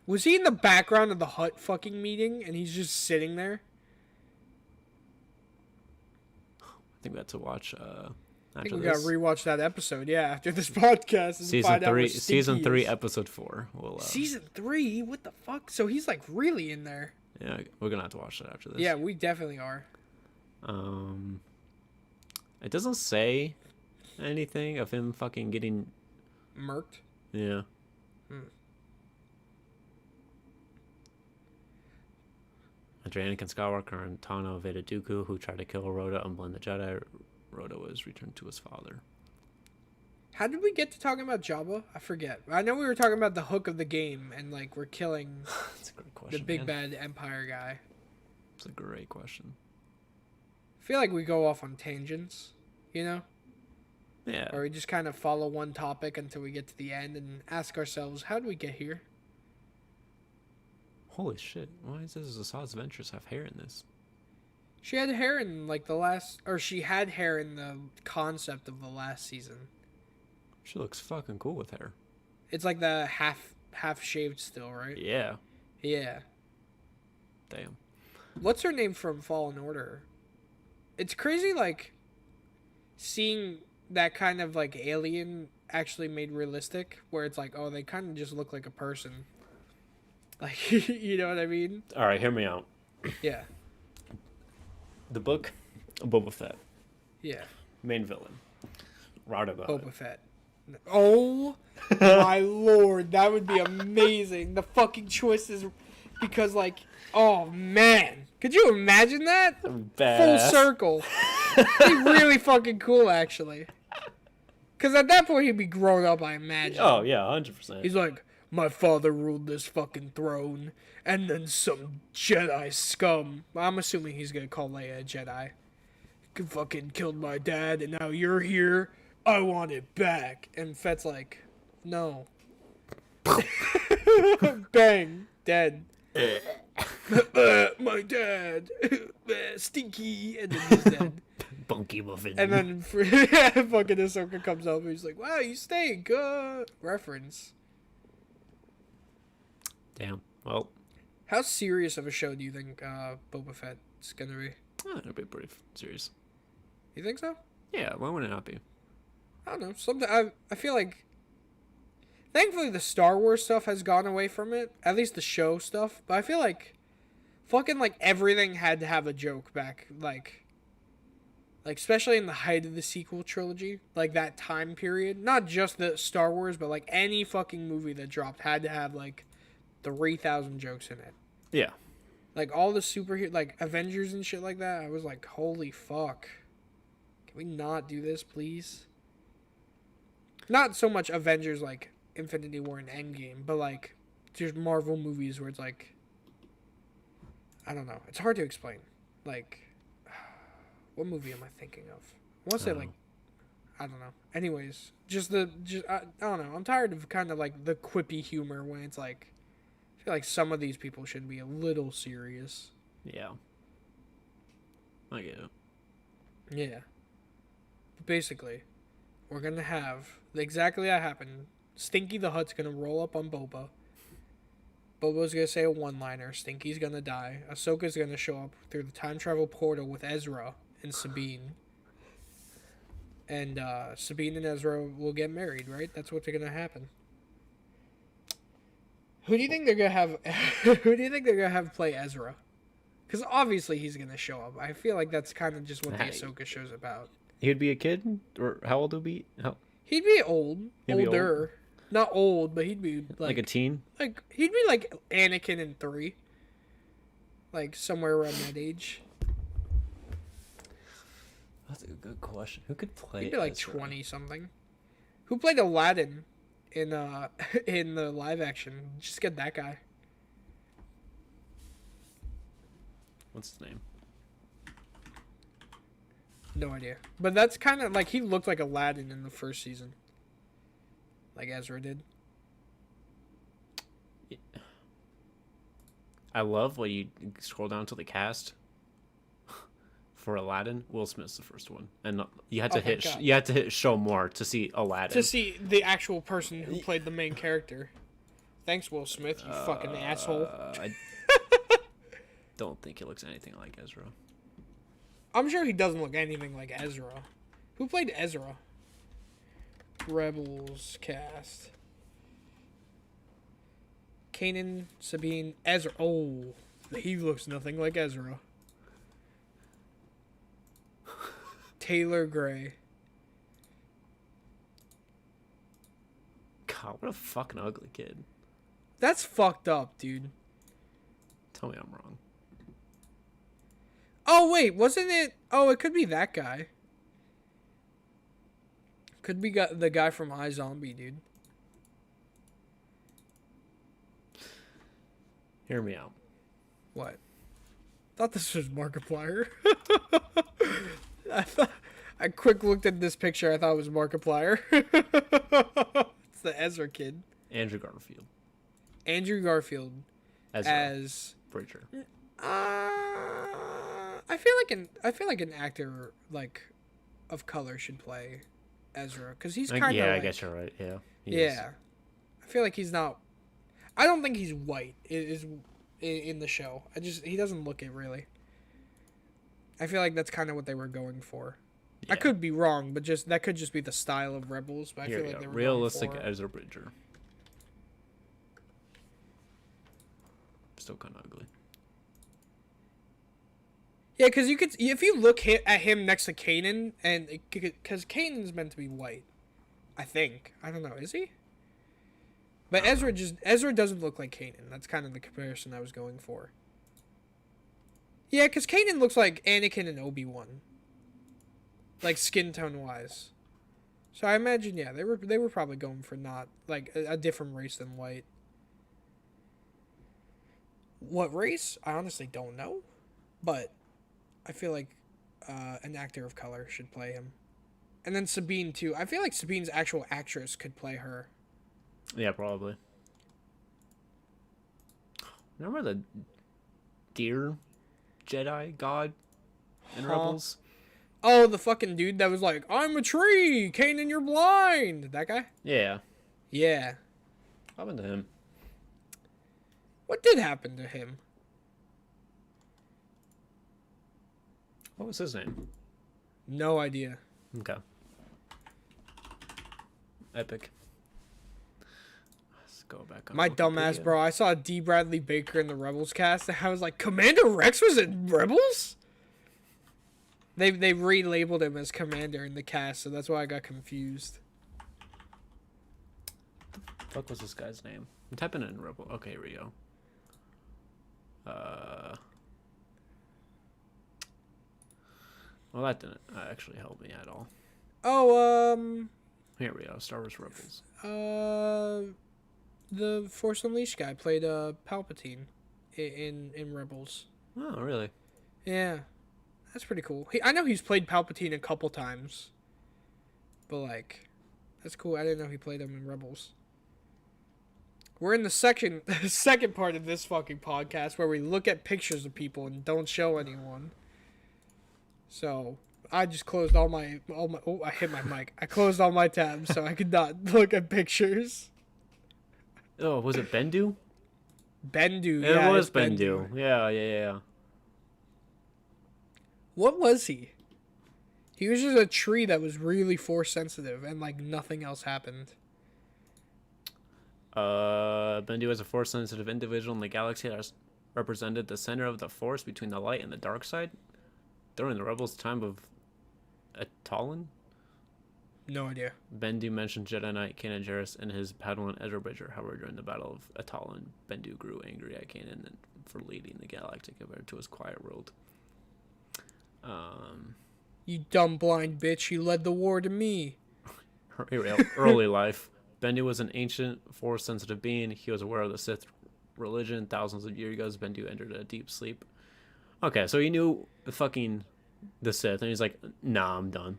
Was he in the background of the Hutt fucking meeting and he's just sitting there? I think we had to watch I after think we this. gotta rewatch that episode, yeah, after this podcast. And season find out 3 what Stinky season 3 is. episode 4. We'll Season 3? What the fuck? So he's like really in there. yeah, we're gonna have to watch that after this. Yeah, we definitely are. It doesn't say anything of him fucking getting Murked? yeah. After Anakin Skywalker and Tano evaded Dooku, who tried to kill Rhoda and blend the Jedi, Rhoda was returned to his father. How did we get to talking about Jabba? I forget. I know we were talking about the hook of the game and like we're killing That's a great question. the big man. bad Empire guy. It's a great question. I feel like we go off on tangents, you know? Yeah. Or we just kind of follow one topic until we get to the end and ask ourselves, how did we get here? Holy shit! Why does Assad's Ventures have hair in this? She had hair in like the last, or she had hair in the concept of the last season. She looks fucking cool with hair. It's like the half shaved still, right? Yeah. Yeah. Damn. What's her name from Fallen Order? It's crazy, like seeing that kind of like alien actually made realistic, where it's like, oh, they kind of just look like a person. Like, you know what I mean? All right, hear me out. Yeah. The book, Boba Fett, Yeah. main villain, Rada the Hutt. Boba Fett. Oh my lord, that would be amazing. The fucking choices, because like, oh man, could you imagine that? Full Badass. circle. Be really fucking cool, actually. Because at that point he'd be grown up, I imagine. Oh yeah, 100%. He's like, my father ruled this fucking throne, and then some Jedi scum. I'm assuming he's gonna call Leia a Jedi. Fucking killed my dad, and now you're here. I want it back. And Fett's like, no. Bang. Dead. My dad. Stinky. And then he's dead. Punky Muffin. And then fucking Ahsoka comes up and he's like, wow, you stink. Reference. Damn. Well, How serious of a show do you think Boba Fett is going to be? it'll be pretty serious. You think so? Yeah, why would it not be? I don't know. I feel like, thankfully the Star Wars stuff has gone away from it. At least the show stuff. But I feel like fucking like everything had to have a joke back like Like, especially in the height of the sequel trilogy, like that time period. Not just the Star Wars, but like any fucking movie that dropped had to have like 3,000 jokes in it. Yeah. Like all the superhero, like Avengers and shit like that. I was like, holy fuck. Can we not do this, please? Not so much Avengers like Infinity War and Endgame, but like just Marvel movies where it's like, I don't know. It's hard to explain. Like, what movie am I thinking of? I want to say like, I don't know. Anyways, I don't know. I'm tired of kind of like the quippy humor when it's like, I feel like some of these people should be a little serious. Yeah. I get it. Yeah. But basically, we're gonna have exactly that happen. Stinky the Hut's gonna roll up on Boba. Boba's gonna say a one-liner. Stinky's gonna die. Ahsoka's gonna show up through the time travel portal with Ezra and Sabine. And Sabine and Ezra will get married, right? That's what's gonna happen. Who do you think they're gonna have? Who do you think they're gonna have play Ezra? Because obviously he's gonna show up. I feel like that's kind of just what the Ahsoka show's about. He'd be a kid, or how old would he be? He'd be old, He'd be older, old? Not old, but he'd be Like a teen? Like he'd be like Anakin in 3, like somewhere around that age. That's a good question. Who could play? He'd be like Ezra? 20 something. Who played Aladdin in in the live action? Just get that guy. What's his name? No idea. But that's kind of like he looked like Aladdin in the first season. Like Ezra did. I love when you scroll down to the cast for Aladdin. Will Smith's the first one, and you had to you had to hit show more to see Aladdin. To see the actual person who played the main character. Thanks, Will Smith. You fucking asshole. I don't think he looks anything like Ezra. I'm sure he doesn't look anything like Ezra. Who played Ezra? Rebels cast. Kanan, Sabine, Ezra. Oh, he looks nothing like Ezra. Taylor Gray. God, what a fucking ugly kid. That's fucked up, dude. Tell me I'm wrong. Oh, wait, wasn't it? Oh, it could be that guy. Could be the guy from iZombie, dude. Hear me out. What? Thought this was Markiplier. I quick looked at this picture. I thought it was Markiplier. It's the Ezra kid. Andrew Garfield. Andrew Garfield Ezra. as Preacher. I feel like an actor like of color should play Ezra because he's kind of I guess you're right. Yeah. He is. I feel like he's not. I don't think he's white. Is in the show. He doesn't look it really. I feel like that's kind of what they were going for. Yeah. I could be wrong, but that could just be the style of Rebels. But I feel like they were realistic going for Ezra Bridger. Still kind of ugly. Yeah, because you could, if you look at him next to Kanan, and because Kanan's meant to be white, I think. I don't know, is he? But Ezra doesn't look like Kanan. That's kind of the comparison I was going for. Yeah, because Kanan looks like Anakin and Obi-Wan, like skin tone wise. So I imagine, yeah, they were probably going for not like a different race than white. What race? I honestly don't know, but I feel like an actor of color should play him. And then Sabine, too. I feel like Sabine's actual actress could play her. Yeah, probably. Remember the deer Jedi god in Rebels? Oh, the fucking dude that was like, I'm a tree! Kanan, you're blind! That guy? Yeah. Yeah. What happened to him? What did happen to him? What was his name? No idea. Okay. Epic. Let's go back on My dumbass, bro. I saw D. Bradley Baker in the Rebels cast, and I was like, Commander Rex was in Rebels? They relabeled him as Commander in the cast, so that's why I got confused. What was this guy's name? I'm typing it in Rebel. Okay, here we go. Well, that didn't actually help me at all. Oh, Here we go. Star Wars Rebels. the Force Unleashed guy played Palpatine in Rebels. Oh, really? Yeah, that's pretty cool. I know he's played Palpatine a couple times, but like, that's cool. I didn't know he played him in Rebels. We're in the second part of this fucking podcast where we look at pictures of people and don't show anyone. So I just closed all my. Oh, I hit my mic. I closed all my tabs so I could not look at pictures. Oh, was it Bendu? Bendu. It Yeah, was it's Bendu. Yeah. What was he? He was just a tree that was really force sensitive and like nothing else happened. Bendu is a force-sensitive individual in the galaxy that has represented the center of the force between the light and the dark side during the Rebels' time of Atallan. No idea. Bendu mentioned Jedi Knight Kanan Jarrus and his Padawan Ezra Bridger. However, during the Battle of Atallan, Bendu grew angry at Kanan for leading the galactic compared to his quiet world. You dumb blind bitch! You led the war to me. Early life. Bendu was an ancient, force-sensitive being. He was aware of the Sith religion. Thousands of years ago, Bendu entered a deep sleep. Okay, so he knew the Sith, and he's like, nah, I'm done.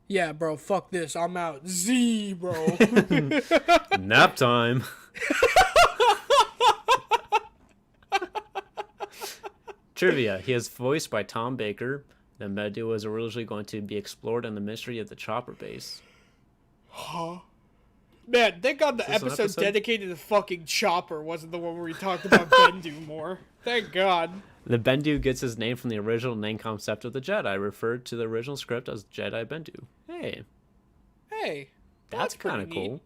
Yeah, bro, fuck this. I'm out. Z, bro. Nap time. Trivia. He is voiced by Tom Baker. The Bendu was originally going to be explored in the mystery of the Chopper base. Huh? Man, thank God the episode dedicated to fucking Chopper wasn't the one where we talked about Bendu more. Thank God. The Bendu gets his name from the original name concept of the Jedi, referred to the original script as Jedi Bendu. Hey. Hey. That's kind of cool.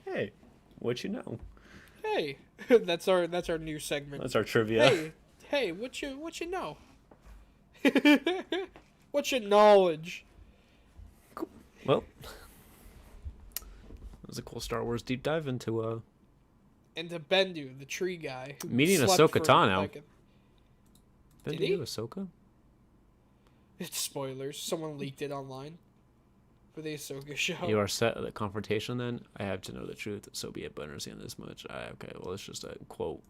Hey. What you know? Hey. That's our new segment. That's our trivia. Hey, what you know? What's your knowledge? Cool. Well, it was a cool Star Wars deep dive into Bendu, the tree guy. Who meeting slept Ahsoka Tano. Like Bendu Did he? Ahsoka? It's spoilers. Someone leaked it online for the Ahsoka show. You are set at the confrontation then? I have to know the truth, so be it, but understand this much. Okay, well, it's just a quote.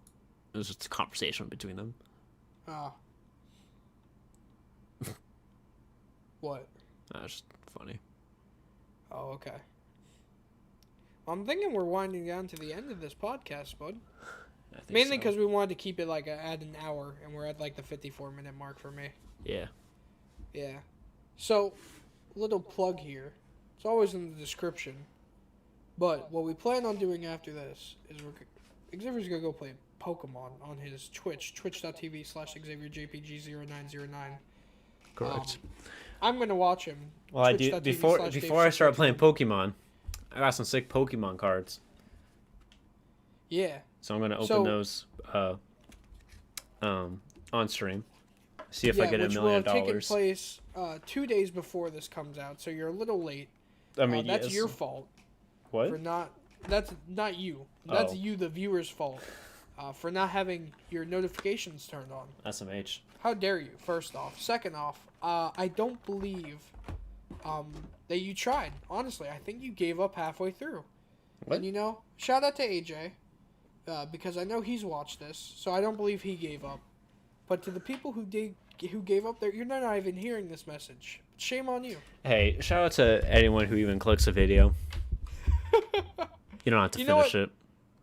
It was just a conversation between them. Ah. What? That's just funny. Oh, okay. I'm thinking we're winding down to the end of this podcast, bud. Mainly because we wanted to keep it like at an hour, and we're at like the 54-minute mark for me. Yeah. Yeah. So, little plug here. It's always in the description. But what we plan on doing after this is Xavier's going to go play Pokemon on his Twitch, twitch.tv/XavierJPG0909. Correct. I'm going to watch him. Well, I do before I start playing Pokemon, I got some sick Pokemon cards. Yeah. So I'm going to open those on stream. See if I get $1 million. Which will have taken place 2 days before this comes out, so you're a little late. I mean, that's your fault. What? That's not you. That's you, the viewer's fault, for not having your notifications turned on. SMH. How dare you? First off. Second off, I don't believe that you tried. Honestly, I think you gave up halfway through. What? And shout out to AJ, because I know he's watched this, so I don't believe he gave up. But to the people who gave up, you're not even hearing this message. Shame on you. Hey, shout out to anyone who even clicks a video. You don't have to finish it.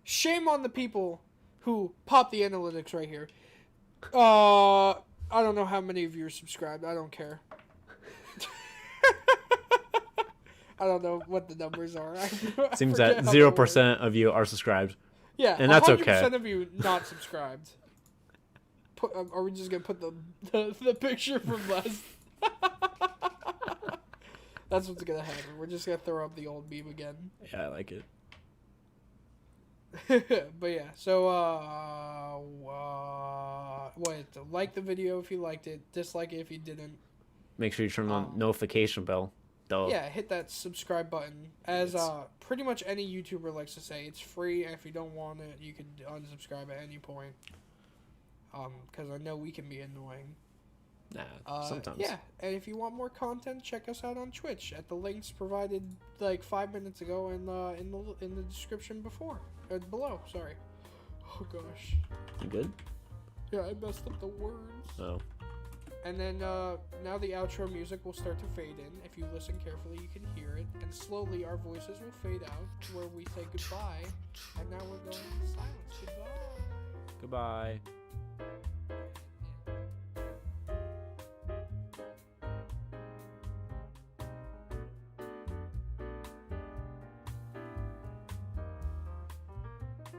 Shame on the people who pop the analytics right here. I don't know how many of you are subscribed. I don't care. I don't know what the numbers are. Seems that 0% of you are subscribed. Yeah, and that's 100% okay. of you not subscribed. Are we just gonna put the picture from last? That's what's gonna happen. We're just gonna throw up the old meme again. Yeah, I like it. But yeah, so like the video if you liked it, dislike it if you didn't. Make sure you turn on notification bell. Duh. Yeah, hit that subscribe button. As pretty much any YouTuber likes to say, it's free, and if you don't want it, you can unsubscribe at any point. Because I know we can be annoying. Nah, sometimes. Yeah, and if you want more content, check us out on Twitch at the links provided like 5 minutes ago in the description below. Sorry. Oh gosh. You good? Yeah, I messed up the words. Oh. And then now the outro music will start to fade in. If you listen carefully, you can hear it, and slowly our voices will fade out where we say goodbye. And now we're going into silence. Goodbye. Goodbye.